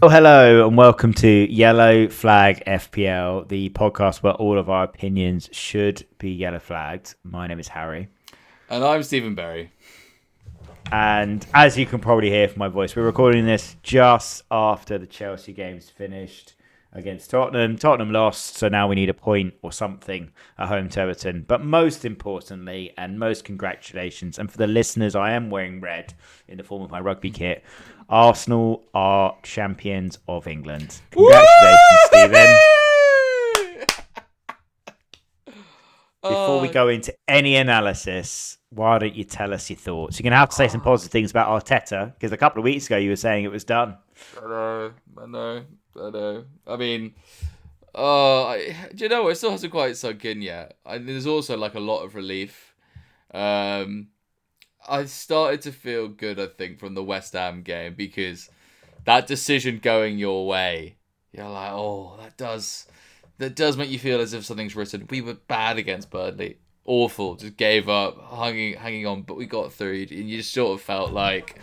Oh, hello, and welcome to Yellow Flag FPL, the podcast where all of our opinions should be yellow flagged. My name is Harry. And I'm Stephen Berry. And as you can probably hear from my voice, we're recording this just after the Chelsea game's finished against Tottenham. Tottenham lost, so now we need a point or something at home to Everton. But most importantly, and most congratulations, and for the listeners, I am wearing red in the form of my rugby kit. Arsenal are champions of England. Congratulations, Stephen. Before we go into any analysis, why don't you tell us your thoughts? You're going to have to say some positive things about Arteta, because a couple of weeks ago you were saying it was done. I know. I mean, do you know what? It still hasn't quite sunk in yet. There's also like a lot of relief. I started to feel good, I think, from the West Ham game, because that decision going your way, you're like, oh, that does make you feel as if something's written. We were bad against Burnley. Awful. Just gave up, hanging on, but we got through. And you just sort of felt like,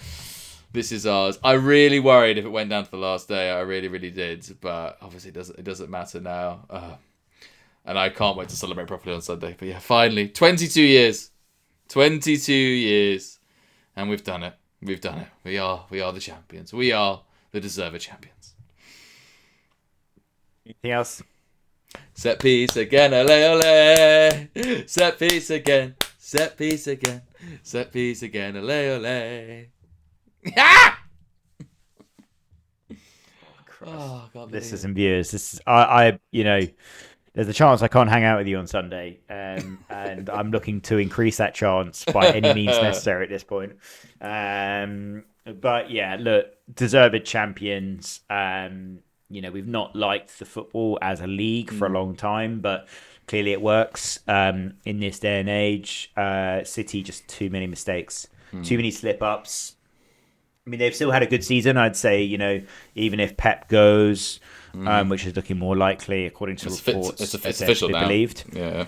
this is ours. I really worried if it went down to the last day. I really, really did. But obviously it doesn't matter now. And I can't wait to celebrate properly on Sunday. But yeah, finally, 22 years. 22 years. And we've done it. We are the champions. We are the deserved champions. Anything else? Set piece again, ole ole. Set piece again. Set piece again. Set piece again, ole ole. Ah! Oh, God, listeners and viewers, this is there's a chance I can't hang out with you on Sunday, and I'm looking to increase that chance by any means necessary at this point. But yeah, look, deserved champions. We've not liked the football as a league for a long time, but clearly it works in this day and age. City, just too many mistakes, too many slip-ups. I mean, they've still had a good season, I'd say, even if Pep goes, which is looking more likely, according to reports. It's official now. Believed. Yeah.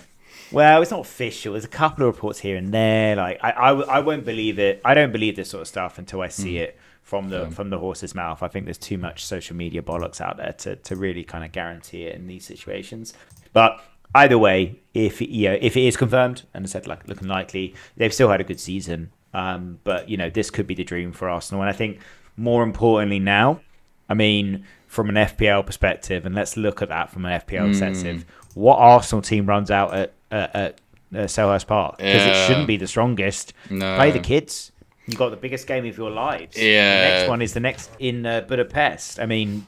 Well, it's not official. There's a couple of reports here and there. Like, I won't believe it. I don't believe this sort of stuff until I see it from the horse's mouth. I think there's too much social media bollocks out there to really kind of guarantee it in these situations. But either way, if it is confirmed, and I said like looking likely, they've still had a good season. But this could be the dream for Arsenal. And I think more importantly now, I mean, from an FPL perspective, and let's look at that from an FPL perspective, what Arsenal team runs out at Selhurst Park? Because it shouldn't be the strongest. No. Play the kids. You got the biggest game of your lives. Yeah. The next one is the next in Budapest. I mean,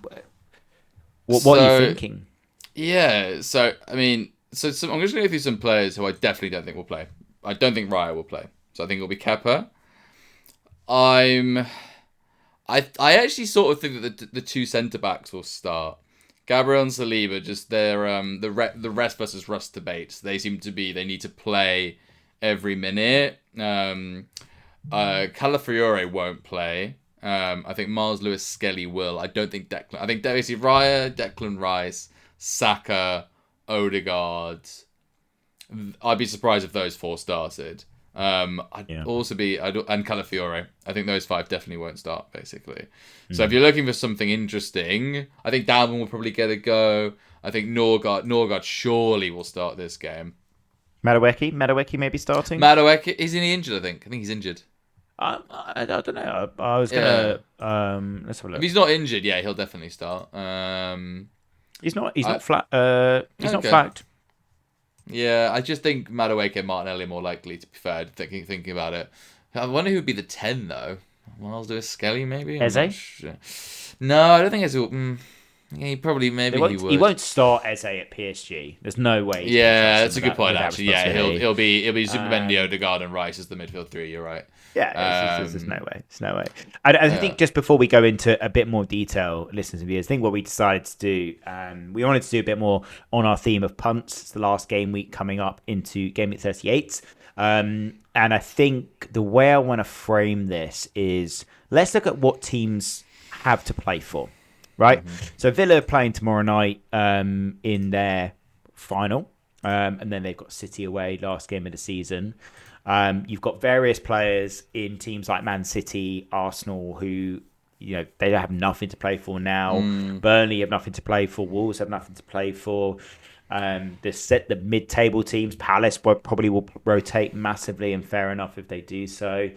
what are you thinking? Yeah. So I mean, I'm just going to go through some players who I definitely don't think will play. I don't think Raya will play. So I think it'll be Kepa. I actually sort of think that the two centre backs will start. Gabriel and Saliba, just their the rest versus rust debates. They need to play every minute. Calafiore won't play. I think Miles Lewis Skelly will. I don't think Declan. I think basically Raya, Declan Rice, Saka, Odegaard. I'd be surprised if those four started. And Calafiore. I think those five definitely won't start, basically. So if you're looking for something interesting, I think Dalvin will probably get a go. I think Norgard surely will start this game. Madueke maybe starting. Madueke, is he injured? I think he's injured. I don't know. I was gonna let's have a look. If he's not injured, yeah, he'll definitely start. He's not flat. He's not flagged. Yeah, I just think Madueke and Martinelli are more likely, to be fair, thinking about it. I wonder who'd be the 10, though. Miles Lewis Skelly, maybe? Eze? Sure. No, I don't think Eze will... he probably, maybe he would. He won't start Eze at PSG. There's no way. Yeah, that's a good point, actually. Yeah, he'll be Zubimendi, Odegaard and Rice as the midfield three, you're right. Yeah, there's no way. There's no way. I think just before we go into a bit more detail, listeners and viewers, I think what we decided to do, we wanted to do a bit more on our theme of punts. It's the last game week coming up into game week 38. And I think the way I want to frame this is, let's look at what teams have to play for, right? So Villa are playing tomorrow night in their final, and then they've got City away, last game of the season. You've got various players in teams like Man City, Arsenal, who they have nothing to play for now. Burnley have nothing to play for. Wolves have nothing to play for. The mid-table teams, Palace probably will rotate massively, and fair enough if they do so.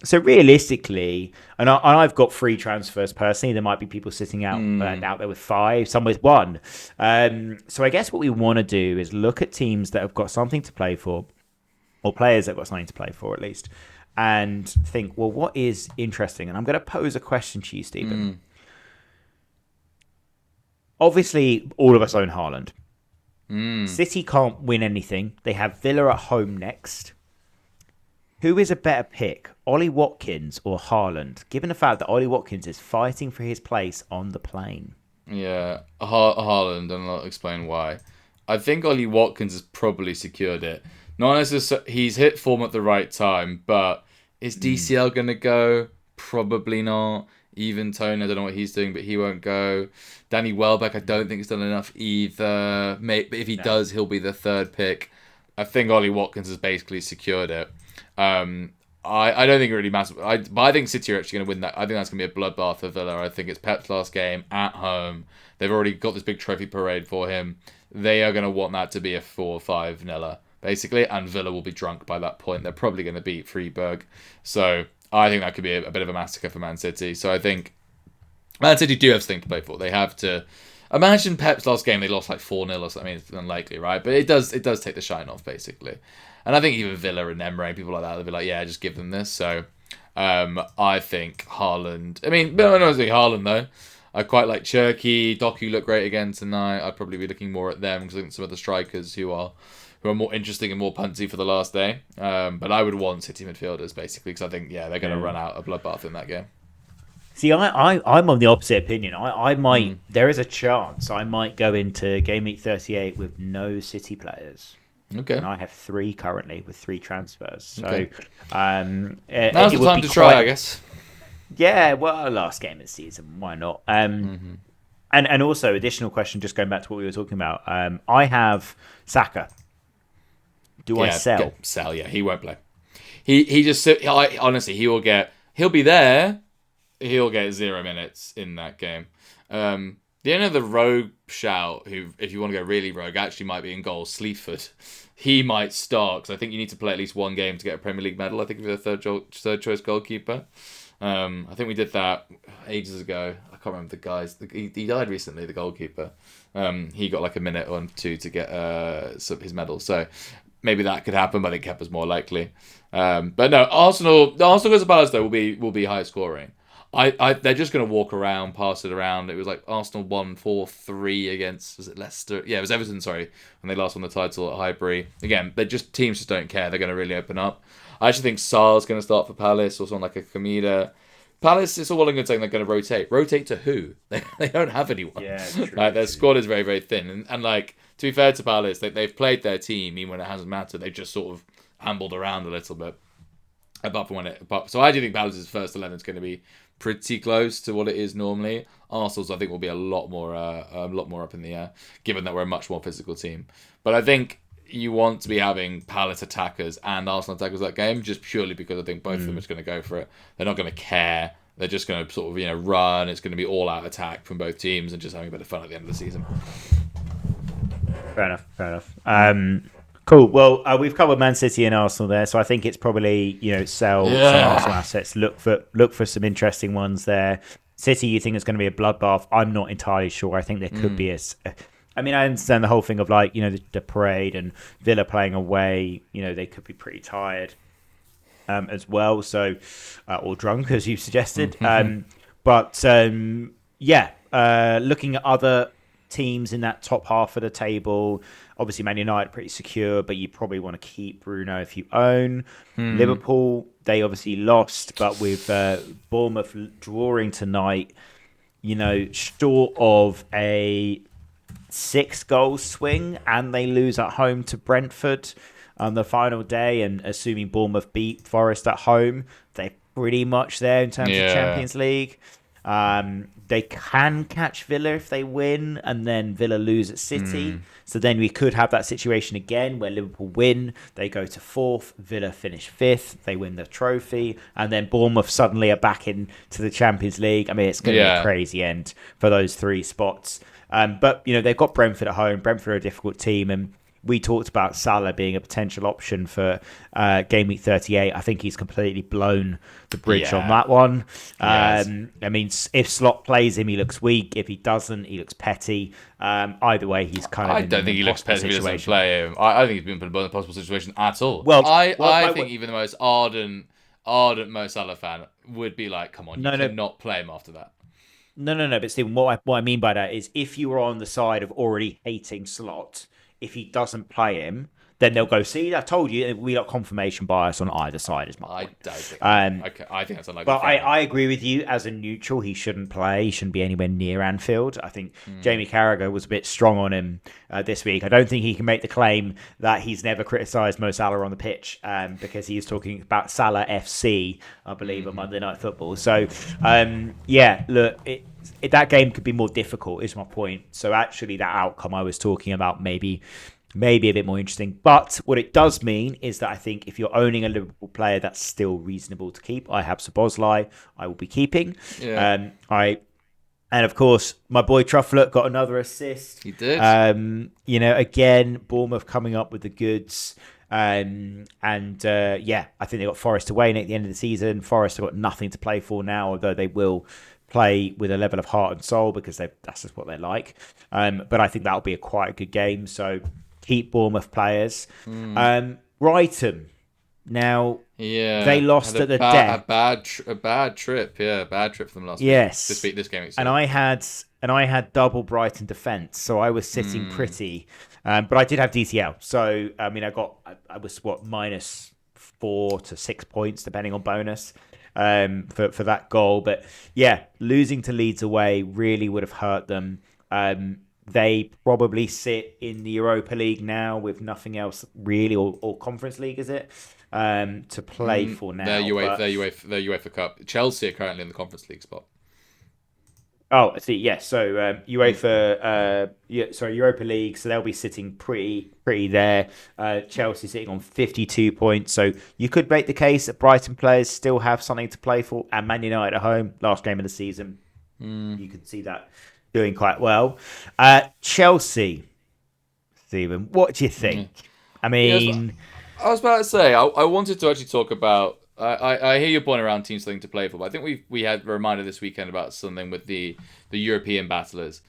So realistically, and I've got 3 transfers personally. There might be people sitting out there with 5, some with 1. So I guess what we want to do is look at teams that have got something to play for, or players that have got something to play for at least, and think, well, what is interesting? And I'm going to pose a question to you, Stephen. Obviously, all of us own Haaland. City can't win anything. They have Villa at home next. Who is a better pick, Ollie Watkins or Haaland, given the fact that Ollie Watkins is fighting for his place on the plane? Yeah, Haaland, and I'll explain why. I think Ollie Watkins has probably secured it. Not necessarily, he's hit form at the right time, but is DCL going to go? Probably not. Even Tony, I don't know what he's doing, but he won't go. Danny Welbeck, I don't think he's done enough either. But if he does, he'll be the 3rd pick. I think Ollie Watkins has basically secured it. I don't think it really matters. But I think City are actually going to win that. I think that's going to be a bloodbath for Villa. I think it's Pep's last game at home. They've already got this big trophy parade for him. They are going to want that to be a 4-5-0, basically. And Villa will be drunk by that point. They're probably going to beat Freiburg. So I think that could be a bit of a massacre for Man City. So I think Man City do have something to play for. They have to. Imagine Pep's last game, they lost like 4-0 or something. I mean, it's unlikely, right? But it does take the shine off, basically. And I think even Villa and Emre, people like that, they'll be like, yeah, just give them this. So I think Haaland. I mean, no, I think Haaland, though. I quite like Cherky. Doku look great again tonight. I'd probably be looking more at them because I think some of the strikers who are more interesting and more punty for the last day. But I would want City midfielders, basically, because I think, they're going to run out a bloodbath in that game. See, I'm on the opposite opinion. I might. There is a chance I might go into game week 38 with no City players. Okay. And I have 3 currently with 3 transfers. So, okay. Now's the time to try, I guess. Yeah, well, last game of the season, why not? And also, additional question, just going back to what we were talking about. I have Saka. Do I sell? Sell, yeah. He won't play. He just honestly, he'll be there. He'll get 0 minutes in that game. The only other rogue shout, who, if you want to go really rogue, actually might be in goal, Sleaford. He might start, because I think you need to play at least 1 game to get a Premier League medal, I think, if you're the third choice goalkeeper. I think we did that ages ago. I can't remember the guys. He died recently, the goalkeeper. He got like a minute or 2 to get his medal. So maybe that could happen, but I think Kepa's more likely. But no, Arsenal against Palace, though, will be high scoring. They're just going to walk around, pass it around. It was like Arsenal won 4-3 against, was it Leicester? Yeah, it was Everton, sorry, when they last won the title at Highbury. Again, teams just don't care. They're going to really open up. I actually think Sarr's going to start for Palace, or someone like a Kamida. Palace, it's all well and good saying they're going to rotate. Rotate to who? They don't have anyone. Yeah, true. Like, their squad is very, very thin. And like, to be fair to Palace, they've played their team, even when it hasn't mattered. They've just sort of ambled around a little bit. So I do think Palace's first 11 is going to be pretty close to what it is normally. Arsenal's, I think, will be a lot more up in the air, given that we're a much more physical team. But I think you want to be having Palace attackers and Arsenal attackers that game, just purely because I think both of them are going to go for it. They're not going to care. They're just going to sort of run. It's going to be all out attack from both teams and just having a bit of fun at the end of the season. Fair enough. Cool. Well, we've covered Man City and Arsenal there, so I think it's probably sell some Arsenal assets. Look for some interesting ones there. City, you think it's going to be a bloodbath? I'm not entirely sure. I think there could be I understand the whole thing of the parade and Villa playing away. They could be pretty tired as well. So or drunk, as you suggested. Looking at other teams in that top half of the table. Obviously, Man United pretty secure, but you probably want to keep Bruno if you own. Liverpool, they obviously lost, but with Bournemouth drawing tonight, short of a 6-goal swing, and they lose at home to Brentford on the final day, and assuming Bournemouth beat Forest at home, they're pretty much there in terms of Champions League. They can catch Villa if they win, and then Villa lose at City. So then we could have that situation again where Liverpool win, they go to fourth, Villa finish fifth, they win the trophy, and then Bournemouth suddenly are back into the Champions League. I mean, it's going to be a crazy end for those three spots. But, they've got Brentford at home. Brentford are a difficult team, and we talked about Salah being a potential option for game week 38. I think he's completely blown the bridge on that one. I mean, if Slot plays him, he looks weak. If he doesn't, he looks petty. Either way, he's kind of. I don't think he looks petty if he doesn't play him. I think he's been put in a possible situation at all. I think even the most ardent Mo Salah fan would be like, "Come on, you cannot play him after that." No. But Stephen, what I mean by that is, if you were on the side of already hating Slot, if he doesn't play him, then they'll go, see, I told you, we got confirmation bias on either side, is my point. I don't think I think that's unlikely. But I agree with you. As a neutral, he shouldn't play. He shouldn't be anywhere near Anfield. I think Jamie Carragher was a bit strong on him this week. I don't think he can make the claim that he's never criticised Mo Salah on the pitch because he was talking about Salah FC, I believe, on Monday Night Football. So, look, that game could be more difficult, is my point. So actually, that outcome I was talking about maybe a bit more interesting. But what it does mean is that I think if you're owning a Liverpool player, that's still reasonable to keep. I have Szoboszlai, I will be keeping. Yeah. And of course, my boy Trufflet got another assist. He did. Again, Bournemouth coming up with the goods. I think they got Forest away at the end of the season. Forest have got nothing to play for now, although they will play with a level of heart and soul because that's just what they're like. But I think that'll be quite a good game. So keep Bournemouth players. Brighton. Now, they lost at the death. A bad trip. Yeah, bad trip for them last week. Yes. This game. And I had double Brighton defence, so I was sitting pretty. But I did have DTL. So, I mean, I was -4 to 6 points, depending on bonus, for that goal. But yeah, losing to Leeds away really would have hurt them. They probably sit in the Europa League now with nothing else really, or Conference League, is it, to play for now. Their UEFA Cup. Chelsea are currently in the Conference League spot. Oh, I see. Yes. So Europa League. So they'll be sitting pretty there. Chelsea sitting on 52 points. So you could make the case that Brighton players still have something to play for. And Man United at home, last game of the season, you could see that doing quite well. Chelsea, Stephen, what do you think? I mean, I was about to say I wanted to actually talk about. I hear your point around teams something to play for, but I think we had a reminder this weekend about something with the European battlers.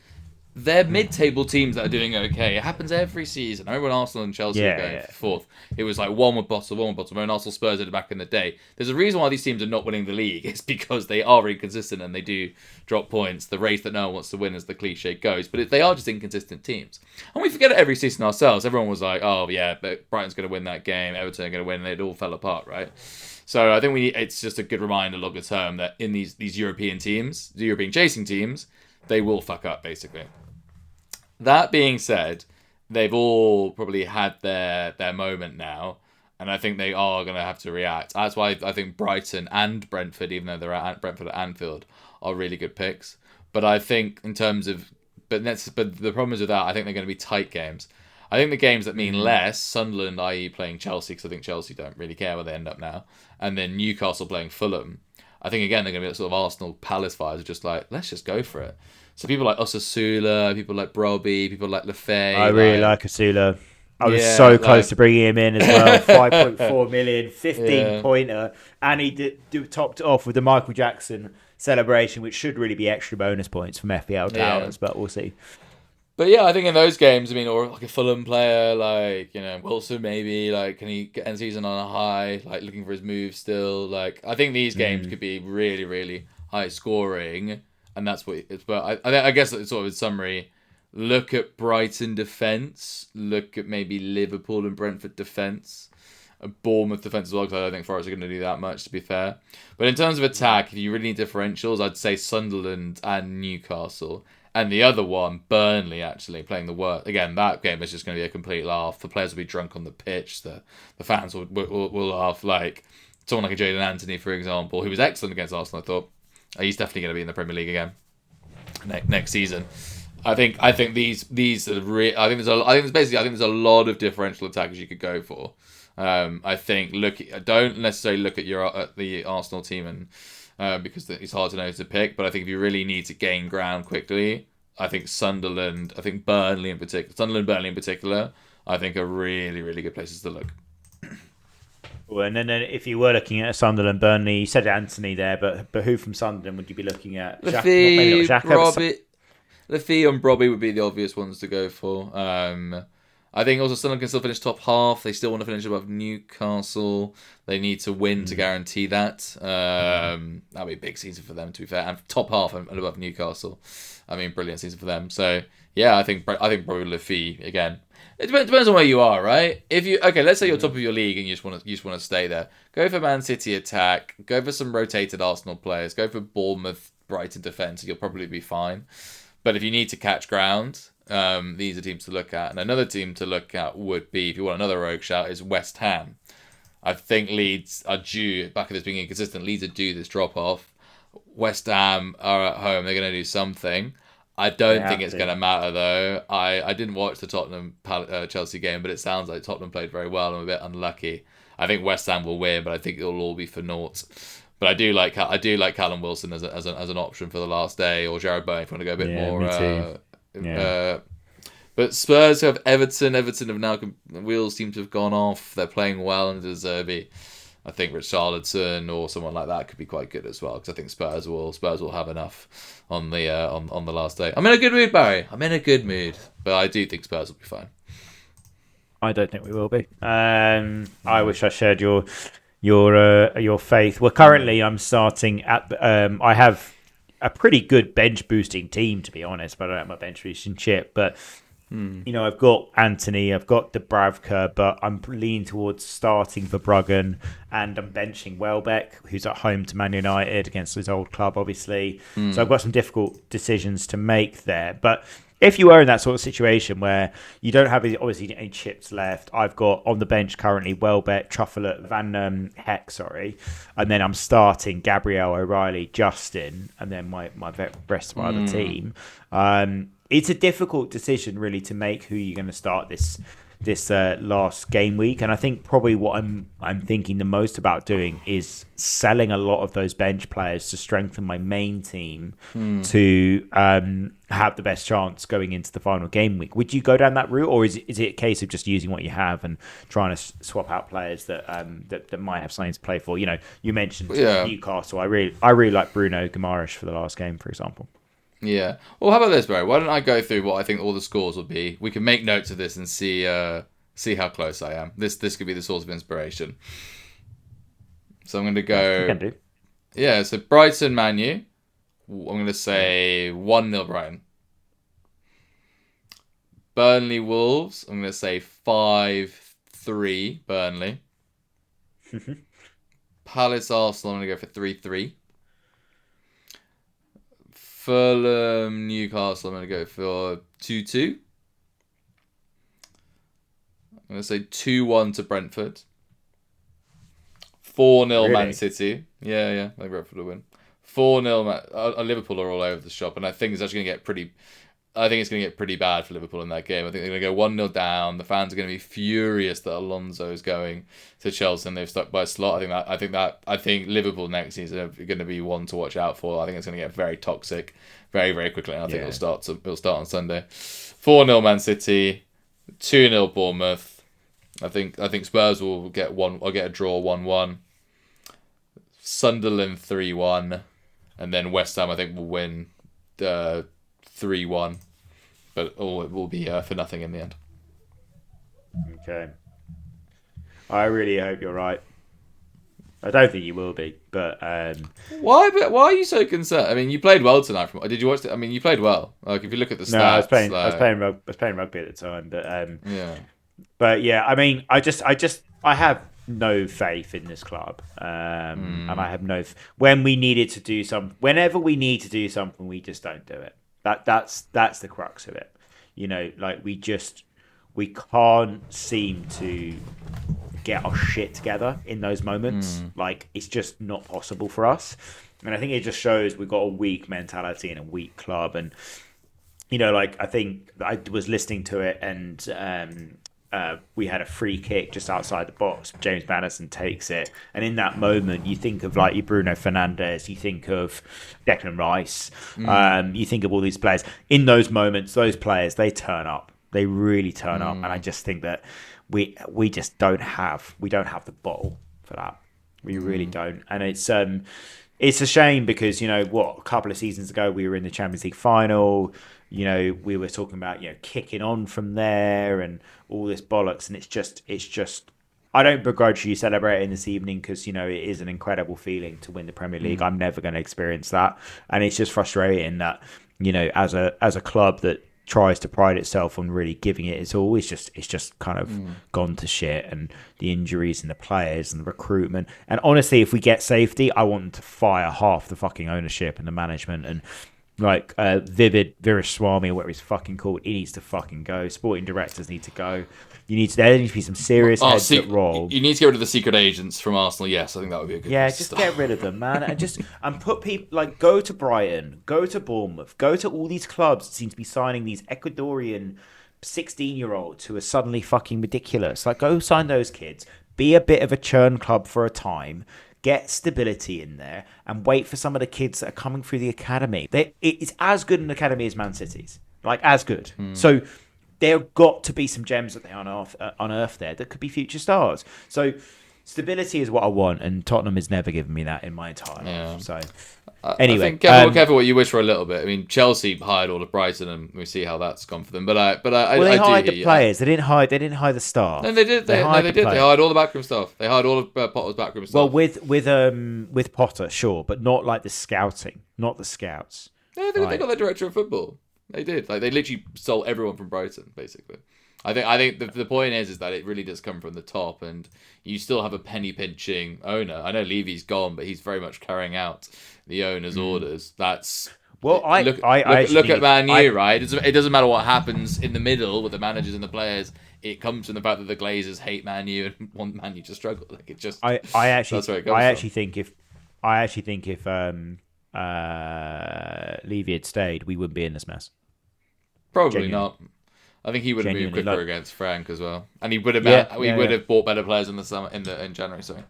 They're mid-table teams that are doing okay. It happens every season. I remember when Arsenal and Chelsea were going fourth. It was like one would bottle. When Arsenal Spurs did it back in the day. There's a reason why these teams are not winning the league. It's because they are inconsistent and they do drop points. The race that no one wants to win, as the cliche goes. But they are just inconsistent teams. And we forget it every season ourselves. Everyone was like, oh yeah, but Brighton's going to win that game. Everton are going to win. And it all fell apart, right? So I think it's just a good reminder longer term that in these European teams, the European chasing teams, they will fuck up, basically. That being said, they've all probably had their moment now, and I think they are going to have to react. That's why I think Brighton and Brentford, even though they're at Brentford at Anfield, are really good picks. But I think in terms of... But the problem is with that, I think they're going to be tight games. I think the games that mean less, Sunderland, i.e. playing Chelsea, because I think Chelsea don't really care where they end up now, and then Newcastle playing Fulham, I think, again, they're going to be that sort of Arsenal Palace vibes of just like, let's just go for it. So people like Osasuna, people like Brobbey, people like Lefebvre. I really like Osasuna. I was so close to bringing him in as well. 5.4 million, 15-pointer. And he topped it off with the Michael Jackson celebration, which should really be extra bonus points from FPL Towers, but we'll see. But yeah, I think in those games, I mean, or like a Fulham player, like, Wilson maybe, like, can he end season on a high, like, looking for his move still? Like, I think these games could be really, really high scoring, and that's what it's. But I guess it's sort of in summary, look at Brighton defence, look at maybe Liverpool and Brentford defence, Bournemouth defence as well, because I don't think Forest are going to do that much, to be fair. But in terms of attack, if you really need differentials, I'd say Sunderland and Newcastle. And the other one, Burnley, actually, playing the worst. Again, that game is just going to be a complete laugh. The players will be drunk on the pitch. The fans will laugh. Like someone like a Jadon Anthony, for example, who was excellent against Arsenal, I thought. He's definitely going to be in the Premier League again next season. I think these sort of I think there's a lot of differential attackers you could go for. I think don't necessarily look at the Arsenal team and because it's hard to know who to pick. But I think if you really need to gain ground quickly, I think Burnley in particular, I think are really, really good places to look. Well, and then if you were looking at Sunderland, Burnley, you said Anthony there, but who from Sunderland would you be looking at? Maybe not Xhaka. Lafie and Robbie would be the obvious ones to go for. I think also Sunderland can still finish top half. They still want to finish above Newcastle. They need to win to guarantee that. That'll be a big season for them, to be fair. And top half and above Newcastle. I mean, brilliant season for them. So yeah, I think probably Lafie again. It depends on where you are, right? Let's say you're top of your league and you just want to stay there. Go for Man City attack. Go for some rotated Arsenal players. Go for Bournemouth, Brighton defense. You'll probably be fine. But if you need to catch ground, these are teams to look at. And another team to look at would be, if you want another rogue shout, is West Ham. I think Leeds are due, back at this being inconsistent, Leeds are due this drop off. West Ham are at home. They're going to do something. I don't think it's going to matter, though. I didn't watch the Tottenham Chelsea game, but it sounds like Tottenham played very well. I'm a bit unlucky. I think West Ham will win, but I think it'll all be for naught. But I do like Callum Wilson as an option for the last day, or Jared Bowen if you want to go a bit more. Me too. But Spurs have Everton. Everton have now the wheels seem to have gone off. They're playing well under De Zerbi. I think Richarlison or someone like that could be quite good as well, because I think Spurs will have enough on the last day. I'm in a good mood, Barry. I'm in a good mood, but I do think Spurs will be fine. I don't think we will be. I wish I shared your faith. Well, currently I'm starting at. I have a pretty good bench boosting team, to be honest, but I don't have my bench boosting chip. But I've got Anthony, I've got Dubravka, but I'm leaning towards starting Verbruggen, and I'm benching Welbeck, who's at home to Man United against his old club, obviously. So I've got some difficult decisions to make there. But if you are in that sort of situation where you don't have obviously any chips left, I've got on the bench currently Welbeck, Truffle, Van Heck, and then I'm starting Gabriel, O'Reilly, Justin, and then my rest of my other team. It's a difficult decision really to make who you're going to start this last game week, and I think probably what I'm thinking the most about doing is selling a lot of those bench players to strengthen my main team to have the best chance going into the final game week. Would you go down that route, or is it a case of just using what you have and trying to swap out players that might have something to play for? You mentioned Newcastle. I really like Bruno Guimaraes for the last game, for example. Yeah. Well, how about this, Barry? Why don't I go through what I think all the scores will be? We can make notes of this and see how close I am. This could be the source of inspiration. So I'm going to go. You can do. Yeah. So Brighton, Man U. I'm going to say 1-0 Brighton. Burnley, Wolves. I'm going to say 5-3 Burnley. Palace, Arsenal. I'm going to go for 3-3. Fulham, Newcastle, I'm going to go for 2-2. I'm going to say 2-1 to Brentford. 4-0 really? Man City. Yeah, I think Brentford will win. 4-0 Liverpool are all over the shop, and I think it's actually going to get pretty bad for Liverpool in that game. I think they're going to go 1-0 down. The fans are going to be furious that Alonso is going to Chelsea and they've stuck by a slot. I think Liverpool next season are going to be one to watch out for. I think it's going to get very toxic very, very quickly, and I think it'll start on Sunday. 4-0 Man City, 2-0 Bournemouth. I think Spurs will get a draw 1-1. Sunderland 3-1, and then West Ham I think will win 3-1, but it will be for nothing in the end. Okay. I really hope you're right. I don't think you will be, but why? But why are you so concerned? I mean, you played well tonight. Did you watch it? I mean, you played well. Like if you look at the stats. No, I was playing rugby at the time, but yeah. But yeah, I mean, I have no faith in this club, and I have whenever we need to do something, we just don't do it. That's the crux of it. Like we can't seem to get our shit together in those moments. Like, it's just not possible for us. And I think it just shows we've got a weak mentality and a weak club. And, you know, like, I think I was listening to it, and we had a free kick just outside the box. James Maddison takes it. And in that moment, you think of, like, your Bruno Fernandes, you think of Declan Rice, you think of all these players. In those moments, those players, they turn up. They really turn up. And I just think that we just don't have the bottle for that. We really don't. And it's a shame because, you know, a couple of seasons ago, we were in the Champions League final. You know, we were talking about, you know, kicking on from there and all this bollocks. And it's just, I don't begrudge you celebrating this evening because, you know, it is an incredible feeling to win the Premier League. I'm never going to experience that. And it's just frustrating that, you know, as a club that tries to pride itself on really giving it its all, it's just kind of gone to shit. And the injuries and the players and the recruitment. And honestly, if we get safety, I want them to fire half the fucking ownership and the management. And like Vivid Viraswamy, or whatever he's fucking called, he needs to fucking go. Sporting directors need to go. There needs to be some serious heads that roll. You need to get rid of the secret agents from Arsenal. Yes, I think that would be a good. Yeah, just get rid of them, man, and put people like go to Brighton, go to Bournemouth, go to all these clubs that seem to be signing these Ecuadorian 16-year-olds who are suddenly fucking ridiculous. Like, go sign those kids. Be a bit of a churn club for a time. Get stability in there and wait for some of the kids that are coming through the academy. It's as good an academy as Man City's, like as good. So there have got to be some gems that they unearth there that could be future stars. So stability is what I want, and Tottenham has never given me that in my entire life. So anyway, I think careful what you wish for a little bit. I mean, Chelsea hired all of Brighton, and we see how that's gone for them. They hired the players. They didn't hire the staff. No, they did. They hired all the backroom staff. They hired all of Potter's backroom staff. Well, with Potter, sure, but not like the scouting, not the scouts. No, they got their director of football. They did. Like, they literally stole everyone from Brighton, basically. I think the point is that it really does come from the top, and you still have a penny pinching owner. I know Levy's gone, but he's very much carrying out the owner's orders. That's look at Man U, right? It doesn't matter what happens in the middle with the managers and the players. It comes from the fact that the Glazers hate Man U and want Man U to struggle. Like, it just I actually think if Levy had stayed, we wouldn't be in this mess. Probably not. I think he would have moved quicker against Frank as well, and he would have have bought better players in the summer in January. Sorry.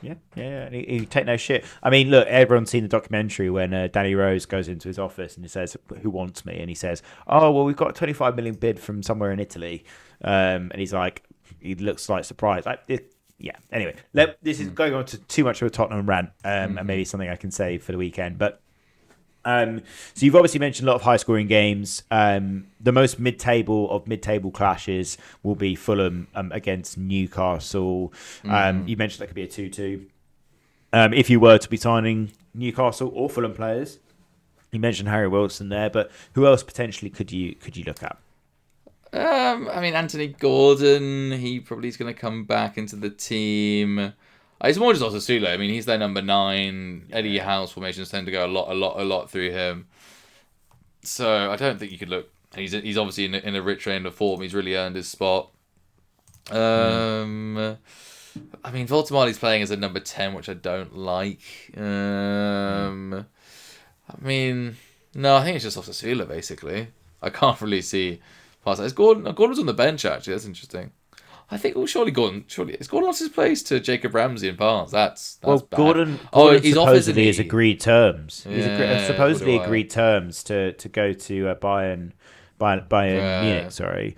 Yeah. He take no shit. I mean, look, everyone's seen the documentary when Danny Rose goes into his office and he says, "Who wants me?" And he says, "Oh, well, we've got a 25 million bid from somewhere in Italy," and he's like, he looks like surprised. Anyway, this is going on to too much of a Tottenham rant, and maybe something I can say for the weekend, but. So you've obviously mentioned a lot of high-scoring games. The most mid-table clashes will be Fulham against Newcastle. You mentioned that could be a 2-2. If you were to be signing Newcastle or Fulham players, you mentioned Harry Wilson there, but who else potentially could you look at? I mean, Anthony Gordon. He probably is going to come back into the team. It's more just Osasuna. I mean, he's their number 9. Eddie Howe's formations tend to go a lot through him. So I don't think you could look. He's obviously in a rich vein of form. He's really earned his spot. I mean, Voltemali's playing as a number 10, which I don't like. I mean, no, I think it's just Osasuna basically. I can't really see past that. Gordon's on the bench actually. That's interesting. I think, surely is Gordon lost his place to Jacob Ramsey in Barnes? That's bad. Gordon he's supposedly has agreed terms. He's supposedly right. agreed terms to go to Bayern Munich. Sorry,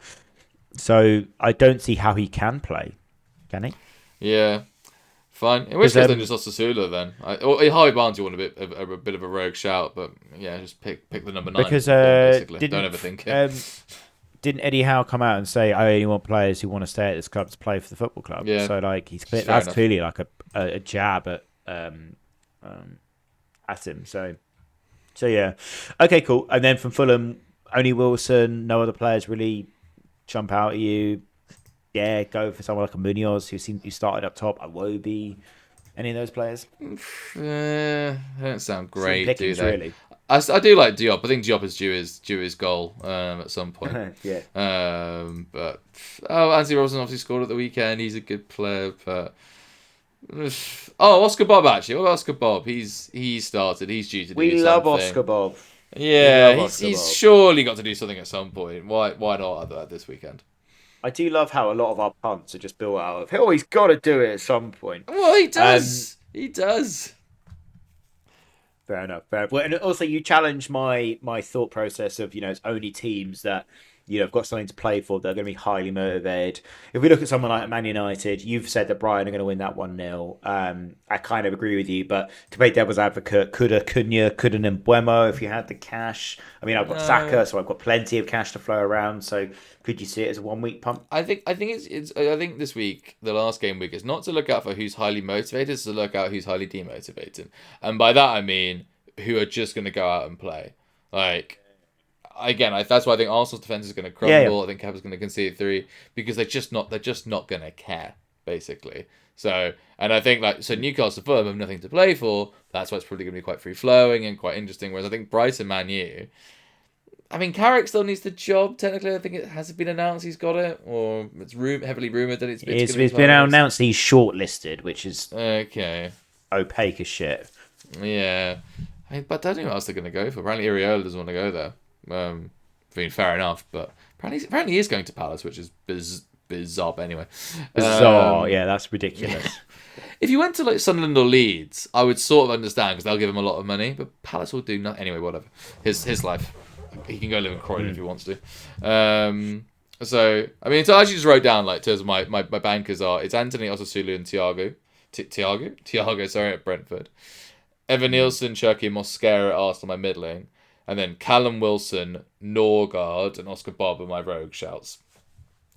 so I don't see how he can play. Can he? Yeah, fine. In which case, then just Osasuna then. Harvey Barnes, you want a bit of a rogue shout, but yeah, just pick the number 9 because basically. Don't overthink it. Didn't Eddie Howe come out and say, I only want players who want to stay at this club to play for the football club? Yeah. So, like, that's clearly like a jab at him. So yeah. Okay, cool. And then from Fulham, only Wilson, no other players really jump out at you. Yeah, go for someone like a Munoz who started up top. Iwobi. Any of those players? They don't sound great, do they? Really. I do like Diop. I think Diop is due his goal at some point. Yeah. But Anthony Robinson obviously scored at the weekend. He's a good player, but Oscar Bob actually. What about Oscar Bob? He started. He's due to We do love something. Oscar Bob. We Yeah, love Oscar he's Bob. surely got to do something at some point. Why not this weekend? I do love how a lot of our punts are just built out of, oh, he's got to do it at some point. Well, he Um, does. He does. Fair enough. Fair enough. Well, and also you challenge my thought process of it's only teams that have got something to play for. They're going to be highly motivated. If we look at someone like Man United, you've said that Brighton are going to win that 1-0. I kind of agree with you, but to play devil's advocate, coulda Cunha, coulda Mbeumo if you had the cash. I mean, I've got No. Saka, so I've got plenty of cash to flow around. So could you see it as a 1 week pump? I think this week, the last game week, is not to look out for who's highly motivated, it's to look out who's highly demotivated. And by that I mean who are just going to go out and play. Like, again, that's why I think Arsenal's defense is going to crumble. Yeah. I think Kepa's going to concede 3 because they're just not going to care, basically. So, and I think Newcastle Fulham have nothing to play for. That's why it's probably going to be quite free flowing and quite interesting. Whereas I think Brighton, Man U, I mean, Carrick still needs the job. Technically, I think it hasn't been announced he's got it, or it's heavily rumored that it's It's going to be been finalised. announced he's shortlisted, which is Okay, opaque as shit. yeah, but I don't know what else they're going to go for. Apparently, Iriola doesn't want to go there. I mean, fair enough, but apparently he is going to Palace, which is bizarre. But anyway, Bizarre. Yeah, that's ridiculous. if you went to Sunderland or Leeds, I would sort of understand because they'll give him a lot of money. But Palace will do nothing anyway. Whatever, his life. He can go live in Croydon if he wants to. So I mean, so I actually just wrote down in terms of my bankers are it's Anthony Osasulu and Thiago, sorry, at Brentford, Evan Nielsen, Cherky, Mosquera at Arsenal, my middling, and then Callum Wilson, Norgard, and Oscar Bob are my rogue shouts.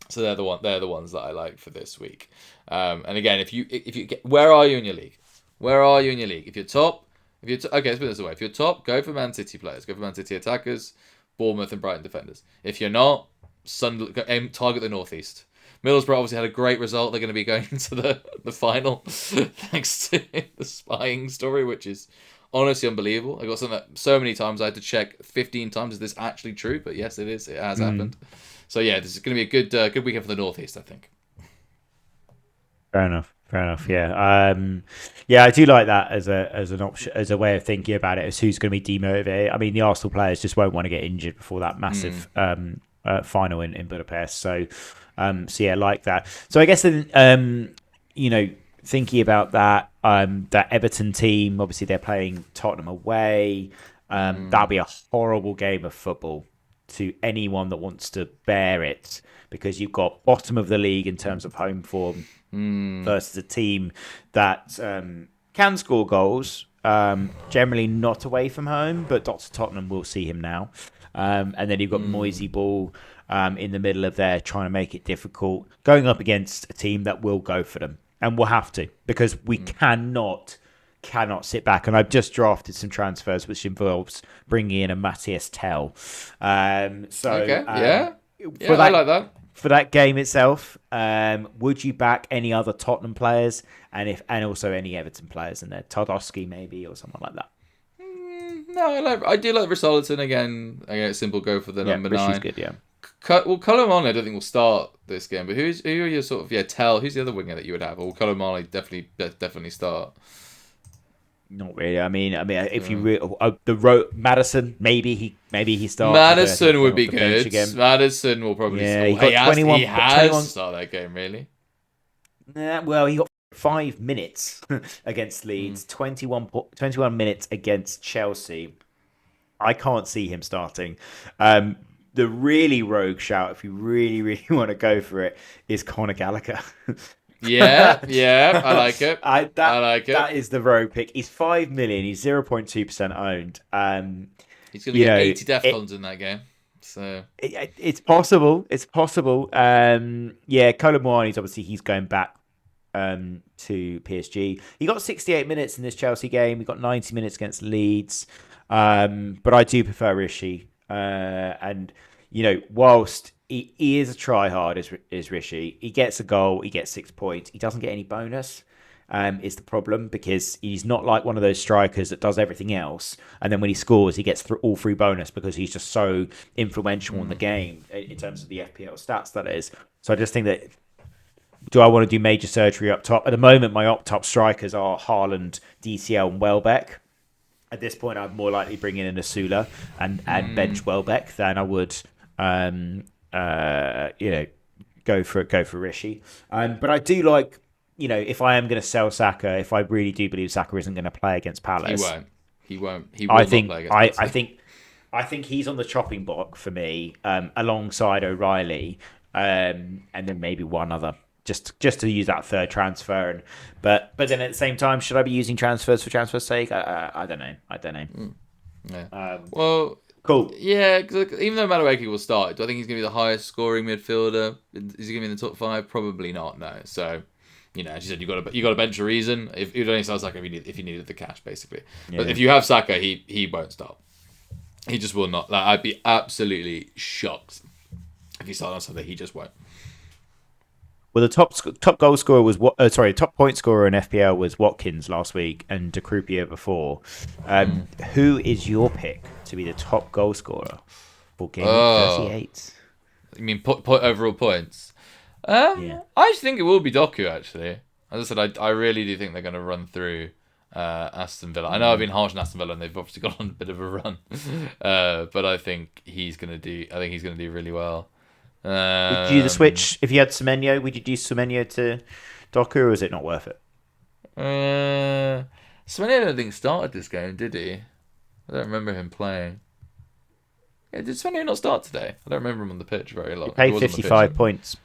So they're the ones that I like for this week. And again, if you get, where are you in your league? Where are you in your league? If you're top. Okay, let's put this away. If you're top, go for Man City players. Go for Man City attackers, Bournemouth and Brighton defenders. If you're not, target the Northeast. Middlesbrough obviously had a great result. They're going to be going into the final thanks to the spying story, which is honestly unbelievable. I got something that so many times I had to check 15 times. Is this actually true? But yes, it is. It has happened. So yeah, this is going to be a good weekend for the Northeast, I think. Fair enough. Yeah. Yeah, I do like that as an option, as a way of thinking about it, as who's going to be demotivated. I mean, the Arsenal players just won't want to get injured before that massive final in Budapest. So yeah, like that. So I guess then, thinking about that, that Everton team, obviously they're playing Tottenham away. That'll be a horrible game of football to anyone that wants to bear it, because you've got bottom of the league in terms of home form versus a team that can score goals, generally not away from home, but Dr. Tottenham will see him now. And then you've got Moisey Ball in the middle of there trying to make it difficult, going up against a team that will go for them. And we'll have to, because we cannot sit back. And I've just drafted some transfers, which involves bringing in a Matthias Tell. Okay, yeah, I like that. For that game itself, would you back any other Tottenham players, and also any Everton players in there? Tardowski maybe, or someone like that. No, I do like Richarlison again. I simple go for the number 9. Richie's good, yeah. Colomani, I don't think will start this game. But who are your sort of Tell? Who's the other winger that you would have? Or will Colomani definitely start? Not really. I mean, if you Madison, maybe he starts. Madison would be good. Madison will probably. Yeah, score. He has to start that game, really. Yeah, well, he got 5 minutes against Leeds, 21 minutes against Chelsea. I can't see him starting. The really rogue shout, if you really, really want to go for it, is Conor Gallagher. Yeah, I like it. I like it. That is the rogue pick. He's 5 million. He's 0.2% owned. He's going to get 80 DEFCONs in that game. So it's possible. It's possible. Yeah, Colomani's obviously he's going back to PSG. He got 68 minutes in this Chelsea game. He got 90 minutes against Leeds. But I do prefer Rishi. And whilst he is a try hard, is Rishi. He gets a goal. He gets 6 points. He doesn't get any bonus. is the problem, because he's not like one of those strikers that does everything else, and then when he scores, he gets through all three bonus because he's just so influential in the game in terms of the FPL stats, that is. So I just think that, do I want to do major surgery up top? At the moment, my top strikers are Haaland, DCL, and Welbeck. At this point, I'd more likely bring in an Asula and bench Welbeck than I would, go for Rishi. But I do like, if I am going to sell Saka, if I really do believe Saka isn't going to play against Palace, He won't. He will not play against Palace. I think he's on the chopping block for me, alongside O'Reilly, and then maybe one other, just to use that third transfer. But then at the same time, should I be using transfers for transfer's sake? I don't know. Yeah. Well, cool. Yeah, cause even though Madueke will start, do I think he's going to be the highest scoring midfielder? Is he going to be in the top 5? Probably not. No. So, as you said, you got to bench a reason. If you only sell Saka if you needed the cash, basically. Yeah. But if you have Saka, he won't start. He just will not. Like, I'd be absolutely shocked if he started on Sunday. He just won't. Well, the top goal scorer was top point scorer in FPL was Watkins last week, and De Croupier before. Who is your pick to be the top goal scorer for game 38? You mean overall points? I just think it will be Doku. Actually, as I said, I really do think they're going to run through Aston Villa. I know I've been harsh on Aston Villa, and they've obviously gone on a bit of a run, but I think he's going to do really well. Would you do the switch if you had Semenyo? Would you do Semenyo to Doku, or is it not worth it? Semenyo, I don't think started this game, did he? I don't remember him playing. Yeah, did Semenyo not start today? I don't remember him on the pitch very long. He paid 55 points.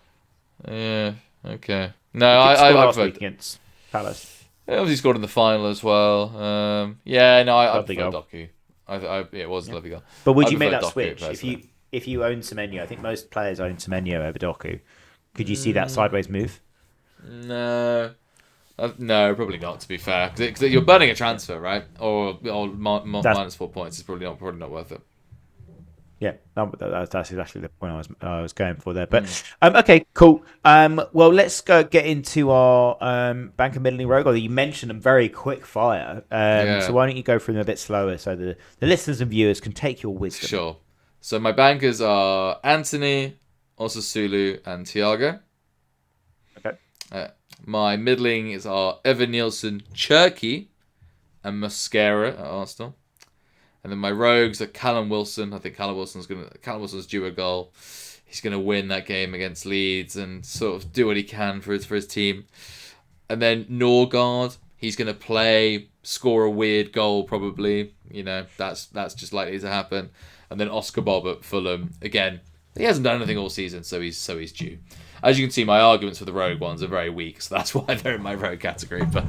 Yeah. Okay. No, I preferred against Palace. He obviously scored in the final as well. I prefer Doku. It was a lovely goal. But would you make that Doku, switch personally. If you own Semenyo? I think most players own Semenyo over Doku. Could you see that sideways move? No, probably not. To be fair, because you're burning a transfer, right? Or minus 4 points is probably not worth it. Yeah, that's exactly the point I was going for there. But okay, cool. Well, let's get into our bank and middling rogue. You mentioned them very quick fire. So why don't you go through them a bit slower so the listeners and viewers can take your wisdom? Sure. So my bankers are Anthony, Osasulu, and Thiago. Okay. My middlings are Evan Nielsen, Cherky, and Mascara at Arsenal. And then my rogues are Callum Wilson. I think Callum Wilson's due a goal. He's gonna win that game against Leeds and sort of do what he can for his team. And then Norgard, he's gonna play, score a weird goal probably. That's just likely to happen. And then Oscar Bob at Fulham. Again, he hasn't done anything all season, so he's due. As you can see, my arguments for the rogue ones are very weak, so that's why they're in my rogue category. But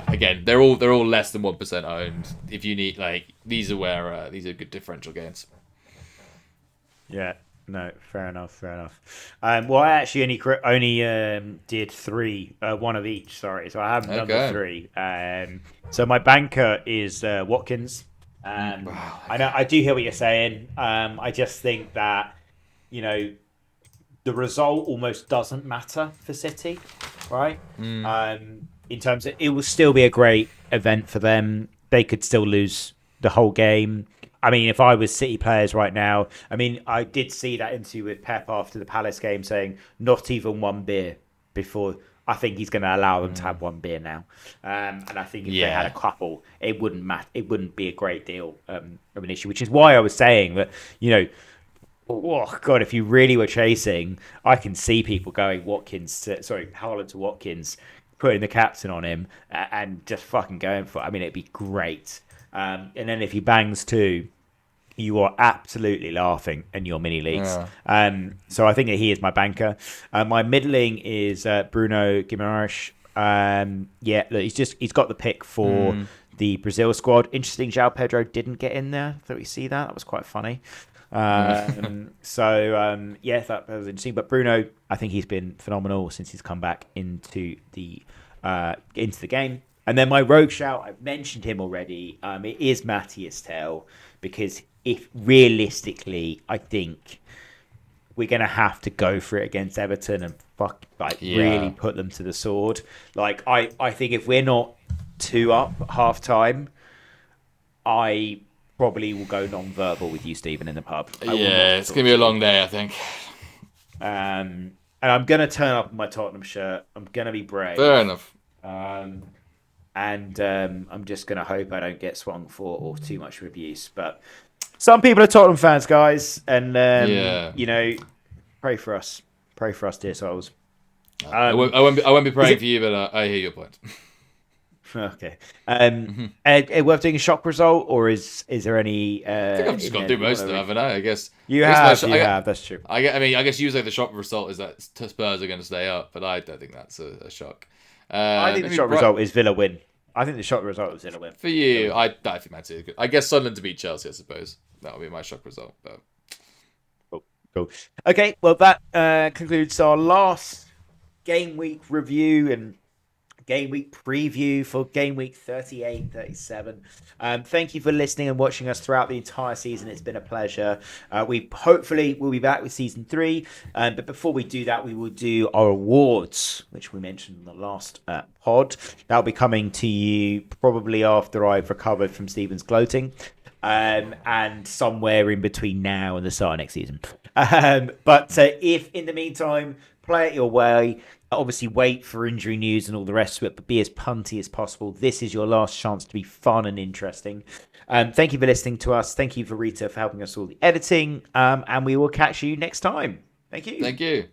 again, they're all less than 1% owned. If you need, these are good differential gains. Yeah, no, fair enough. Well, I actually only did 3, one of each. Sorry, so I haven't done the 3. So my banker is Watkins. I do hear what you're saying. I just think that the result almost doesn't matter for City, right? In terms of, it will still be a great event for them. They could still lose the whole game. I mean, if I was City players right now, I did see that interview with Pep after the Palace game saying not even one beer before. I think he's going to allow them to have one beer now, and I think if they had a couple, it wouldn't matter. It wouldn't be a great deal of an issue. Which is why I was saying that oh God, if you really were chasing, I can see people going Haaland to Watkins, putting the captain on him, and just fucking going for it. It'd be great. And then if he bangs 2, you are absolutely laughing in your mini leagues. Yeah. So I think that he is my banker. My middling is Bruno Guimaraes. He's got the pick for the Brazil squad. Interesting, João Pedro didn't get in there. Thought we see that. That was quite funny. That was interesting. But Bruno, I think he's been phenomenal since he's come back into the game. And then my rogue shout, I've mentioned him already. It is Matthias Tell, because if realistically, I think we're going to have to go for it against Everton and really put them to the sword. Like, I think if we're not 2 up at half time, I probably will go non-verbal with you, Stephen, in the pub. It's going to be a long day, I think. And I'm going to turn up in my Tottenham shirt. I'm going to be brave. Fair enough. And I'm just going to hope I don't get swung for or too much abuse. But some people are Tottenham fans, guys. And, pray for us. Pray for us, dear souls. I won't be praying for you, but I hear your point. Okay. Worth doing a shock result, or is there any? I think I've just got to do most of them, haven't I? I guess you have. That's true. I guess usually the shock result is that Spurs are going to stay up, but I don't think that's a shock. I think the shock result is Villa win. I think the shock result is Villa win. For you, I think that's good. I guess Sunderland to beat Chelsea, I suppose. That would be my shock result. But cool. Okay, well that concludes our last game week review and game week preview for game week 38-37. Thank you for listening and watching us throughout the entire season. It's been a pleasure. We hopefully will be back with season 3. But before we do that, we will do our awards, which we mentioned in the last pod. That'll be coming to you probably after I've recovered from Stephen's gloating. And somewhere in between now and the start of next season. But if in the meantime, play it your way. Obviously, wait for injury news and all the rest of it, but be as punty as possible. This is your last chance to be fun and interesting. Thank you for listening to us. Thank you for Rita for helping us all the editing. And we will catch you next time. Thank you. Thank you.